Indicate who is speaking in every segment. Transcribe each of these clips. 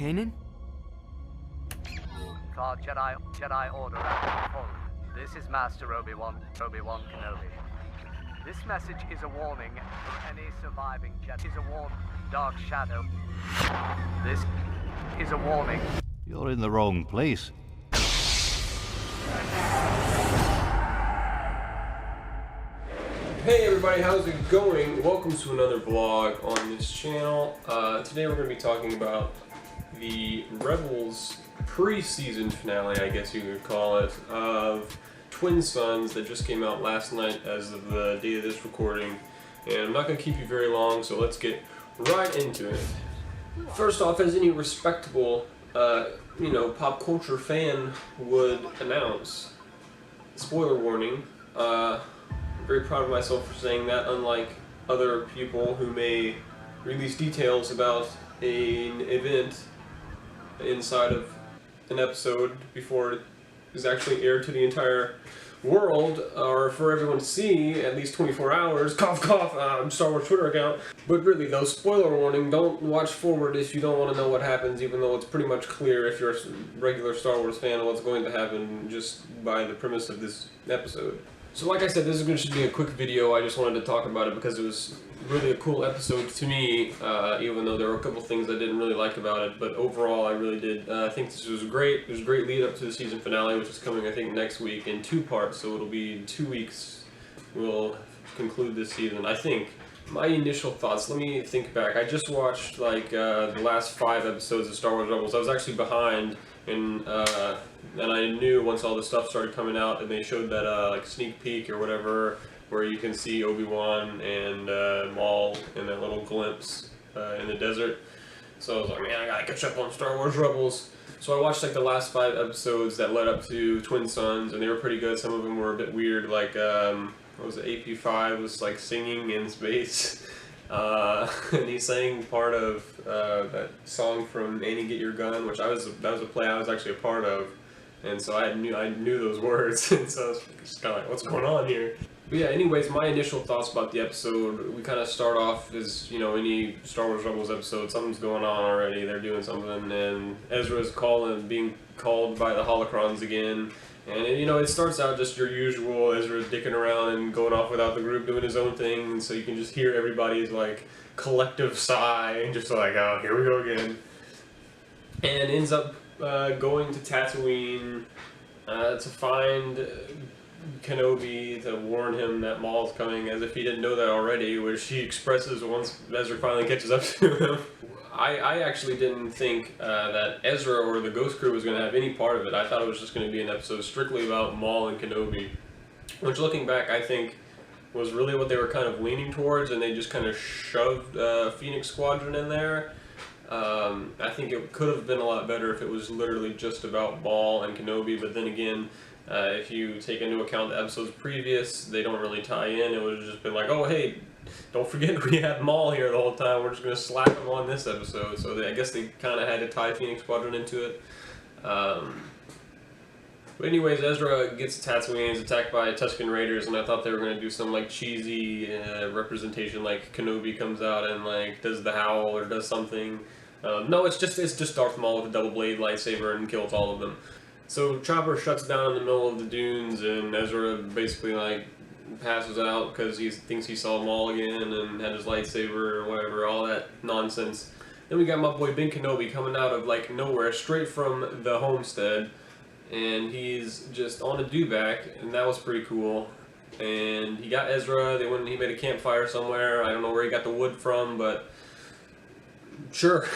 Speaker 1: Kanan?
Speaker 2: Clark, Jedi Order at full. This is Master Obi-Wan Kenobi. This message is a warning for any surviving Jedi. Is a warning, Dark Shadow. This is a warning.
Speaker 3: You're in the wrong place.
Speaker 4: Hey everybody, how's it going? Welcome to another vlog on this channel. Today we're going to be talking about the Rebels pre-season finale, I guess you could call it, of Twin Suns that just came out last night as of the date of this recording. And I'm not going to keep you very long, so let's get right into it. First off, as any respectable, pop culture fan would announce, spoiler warning, I'm very proud of myself for saying that, unlike other people who may release details about an event inside of an episode before it is actually aired to the entire world, or for everyone to see at least 24 hours, cough cough, Star Wars Twitter account. But really though, spoiler warning, don't watch forward if you don't want to know what happens, even though it's pretty much clear if you're a regular Star Wars fan what's going to happen just by the premise of this episode. So like I said, this is going to be a quick video. I just wanted to talk about it because it was really a cool episode to me, even though there were a couple things I didn't really like about it. But overall, I really did. I think this was great. There's a great lead up to the season finale, which is coming, I think, next week in 2 parts. So it'll be 2 weeks. We'll conclude this season, I think. My initial thoughts, let me think back. I just watched the last 5 episodes of Star Wars Rebels. I was actually behind, and I knew once all the stuff started coming out, and they showed that sneak peek or whatever, where you can see Obi-Wan and Maul in that little glimpse in the desert. So I was like, man, I gotta catch up on Star Wars Rebels. So I watched the last 5 episodes that led up to Twin Suns, and they were pretty good. Some of them were a bit weird, what was it, AP5 was singing in space. And he sang part of that song from Annie Get Your Gun, which that was a play I was actually a part of, and so I knew those words, and so I was just kind of like, what's going on here? But yeah, anyways, my initial thoughts about the episode, we kind of start off as, any Star Wars Rebels episode, something's going on already, they're doing something, and Ezra's being called by the holocrons again. And it starts out just your usual Ezra dicking around and going off without the group, doing his own thing, and so you can just hear everybody's collective sigh, and just oh, here we go again. And ends up going to Tatooine to find Kenobi to warn him that Maul's coming, as if he didn't know that already, which he expresses once Ezra finally catches up to him. I actually didn't think that Ezra or the Ghost Crew was going to have any part of it. I thought it was just going to be an episode strictly about Maul and Kenobi, which, looking back, I think was really what they were kind of leaning towards, and they just kind of shoved Phoenix Squadron in there. I think it could have been a lot better if it was literally just about Maul and Kenobi, but then again, if you take into account the episodes previous, they don't really tie in. It would have just been oh, hey, don't forget we had Maul here the whole time, we're just going to slap him on this episode. So I guess they kind of had to tie Phoenix Squadron into it. But anyways, Ezra gets to Tatooine, is attacked by Tusken Raiders, and I thought they were going to do some cheesy representation, Kenobi comes out and does the howl or does something. No, it's just Darth Maul with a double blade lightsaber and kills all of them. So Chopper shuts down in the middle of the dunes, and Ezra basically passes out because he thinks he saw Maul again and had his lightsaber or whatever, all that nonsense. Then we got my boy Ben Kenobi coming out of nowhere, straight from the homestead, and he's just on a dewback, and that was pretty cool. And he got Ezra, he made a campfire somewhere, I don't know where he got the wood from, but sure.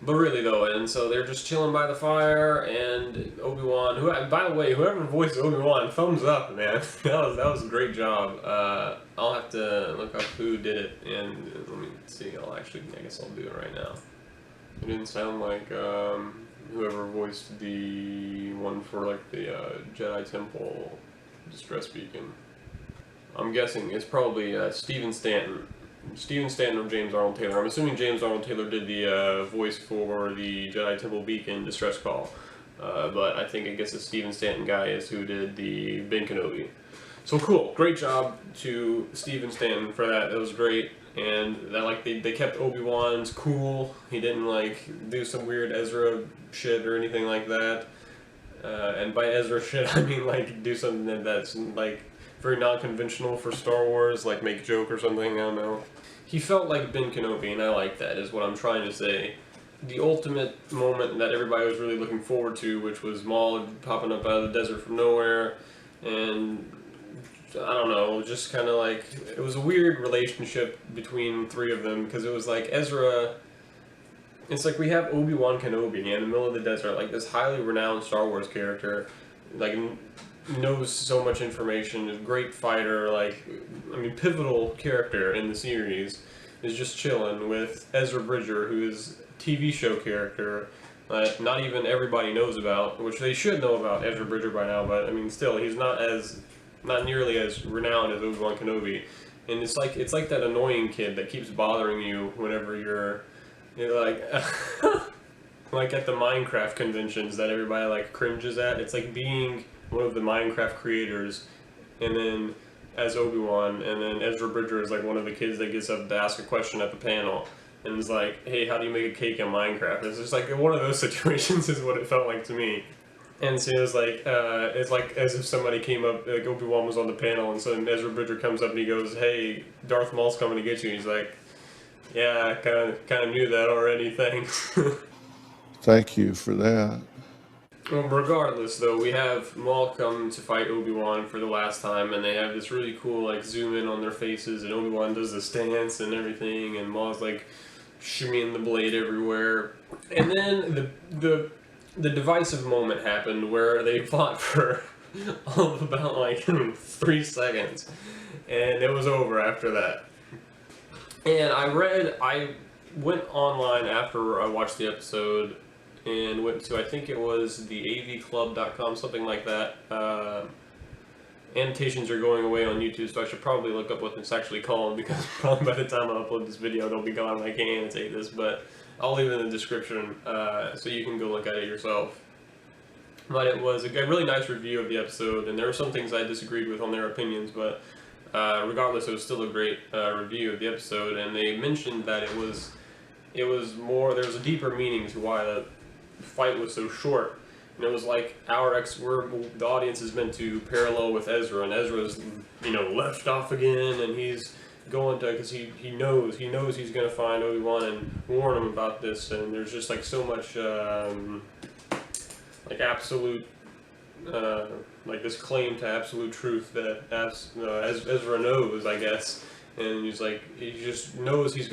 Speaker 4: But really though, and so they're just chilling by the fire, and Obi-Wan, by the way, whoever voiced Obi-Wan, thumbs up, man. that was a great job. I'll have to look up who did it, and let me see, I guess I'll do it right now. It didn't sound like whoever voiced the one for the Jedi Temple distress beacon. I'm guessing it's probably Steven Stanton. Steven Stanton or James Arnold Taylor. I'm assuming James Arnold Taylor did the voice for the Jedi Temple Beacon distress call, but I think the Steven Stanton guy is who did the Ben Kenobi. So cool, great job to Steven Stanton for that. That was great. and that like they kept Obi-Wan's cool. He didn't like do some weird Ezra shit or anything like that. And by Ezra shit, I mean like do something that's like very non-conventional for Star Wars, like make a joke or something. I don't know. He felt like Ben Kenobi, and I like that. Is what I'm trying to say. The ultimate moment that everybody was really looking forward to, which was Maul popping up out of the desert from nowhere, and I don't know, just kind of like, it was a weird relationship between three of them, because it was like Ezra, it's like we have Obi-Wan Kenobi in the middle of the desert, like this highly renowned Star Wars character, like knows so much information, is a great fighter, like, I mean, pivotal character in the series, is just chilling with Ezra Bridger, who is TV show character that not even everybody knows about, which they should know about Ezra Bridger by now, but I mean still, he's not nearly as renowned as Obi-Wan Kenobi. And it's like that annoying kid that keeps bothering you whenever you're like like at the Minecraft conventions that everybody like cringes at. It's like being one of the Minecraft creators and then as Obi-Wan, and then Ezra Bridger is like one of the kids that gets up to ask a question at the panel. And it's like, hey, how do you make a cake in Minecraft? It's just like one of those situations is what it felt like to me. And so it's like as if somebody came up, like Obi-Wan was on the panel, and so Ezra Bridger comes up and he goes, hey, Darth Maul's coming to get you. And he's like, yeah, I kind of knew that already, thanks.
Speaker 1: Thank you for that.
Speaker 4: Well, regardless, though, we have Maul come to fight Obi-Wan for the last time, and they have this really cool, like, zoom in on their faces, and Obi-Wan does this dance and everything, and Maul's, like, shimmying the blade everywhere. And then the divisive moment happened where they fought for all of about, like, 3 seconds, and it was over after that. And I went online after I watched the episode, and went to, I think it was the avclub.com, something like that. Annotations are going away on YouTube, so I should probably look up what it's actually called, because probably by the time I upload this video, it'll be gone and I can't annotate this, but I'll leave it in the description so you can go look at it yourself. But it was a really nice review of the episode, and there were some things I disagreed with on their opinions, but regardless, it was still a great review of the episode, and they mentioned that it was more, there was a deeper meaning to why the fight was so short. And it was like the audience is meant to parallel with Ezra, and Ezra's, left off again, and he's going to, because he knows he's going to find Obi-Wan and warn him about this, and there's just like so much like absolute like this claim to absolute truth that Ezra knows, I guess. And he's like, he just knows his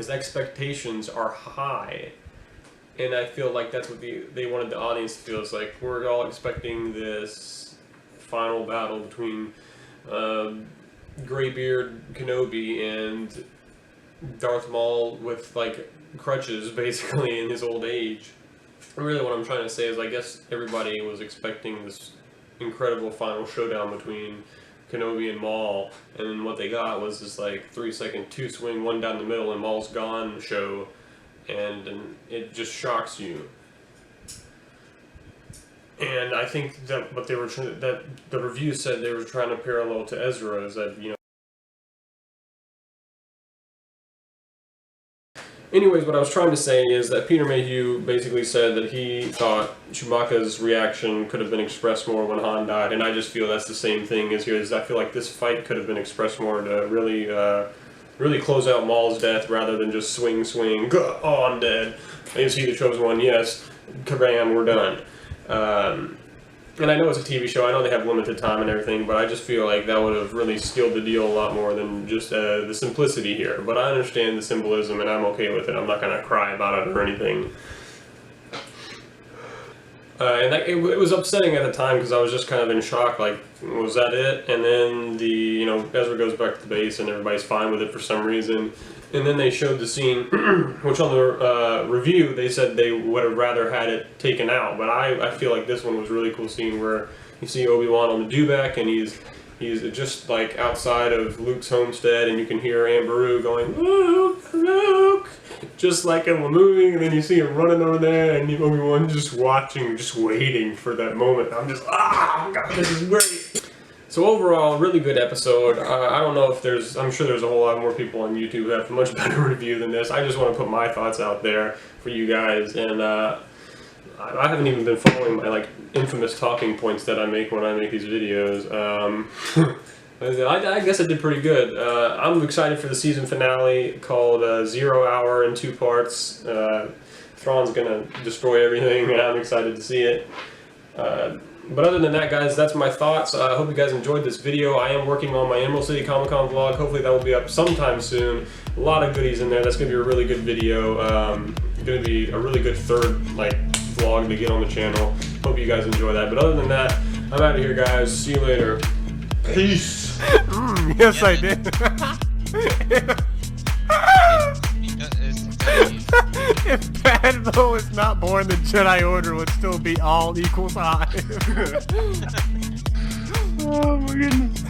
Speaker 4: expectations are high, and I feel like that's what they wanted the audience to feel. It's like we're all expecting this final battle between Graybeard Kenobi and Darth Maul with like crutches, basically, in his old age. Really, what I'm trying to say is, I guess everybody was expecting this incredible final showdown between Kenobi and Maul, and then what they got was this like 3-second 2-swing, one down the middle, and Maul's gone show, and it just shocks you. And I think that what they were that the review said they were trying to parallel to Ezra is that, Anyways, what I was trying to say is that Peter Mayhew basically said that he thought Chewbacca's reaction could have been expressed more when Han died, and I just feel that's the same thing as here. I feel like this fight could have been expressed more to really close out Maul's death rather than just swing, oh, I'm dead. Is he the chosen one? Yes. Kabam, we're done. And I know it's a TV show, I know they have limited time and everything, but I just feel like that would have really sealed the deal a lot more than just the simplicity here. But I understand the symbolism, and I'm okay with it. I'm not going to cry about it or anything. And it was upsetting at the time, because I was just kind of in shock, like, was that it? And then Ezra goes back to the base, and everybody's fine with it for some reason. And then they showed the scene, which on the review, they said they would have rather had it taken out. But I feel like this one was a really cool scene where you see Obi-Wan on the dewback, and he's just like outside of Luke's homestead, and you can hear Aunt Beru going, Luke, Luke, just like in the movie. And then you see him running over there, and Obi-Wan just watching, just waiting for that moment. I'm just, God, this is great. So overall, really good episode. I don't know if there's, I'm sure there's a whole lot more people on YouTube who have a much better review than this. I just want to put my thoughts out there for you guys, and I haven't even been following my like infamous talking points that I make when I make these videos. I guess I did pretty good. I'm excited for the season finale called 0 Hour in 2 parts. Thrawn's gonna destroy everything, and I'm excited to see it. But other than that, guys, that's my thoughts. I hope you guys enjoyed this video. I am working on my Emerald City Comic Con vlog. Hopefully that will be up sometime soon. A lot of goodies in there. That's going to be a really good video. Going to be a really good third vlog to get on the channel. Hope you guys enjoy that. But other than that, I'm out of here, guys. See you later. Peace.
Speaker 5: Yes, I did. If Padmo is not born, the Jedi Order would still be all equals high. Oh my goodness.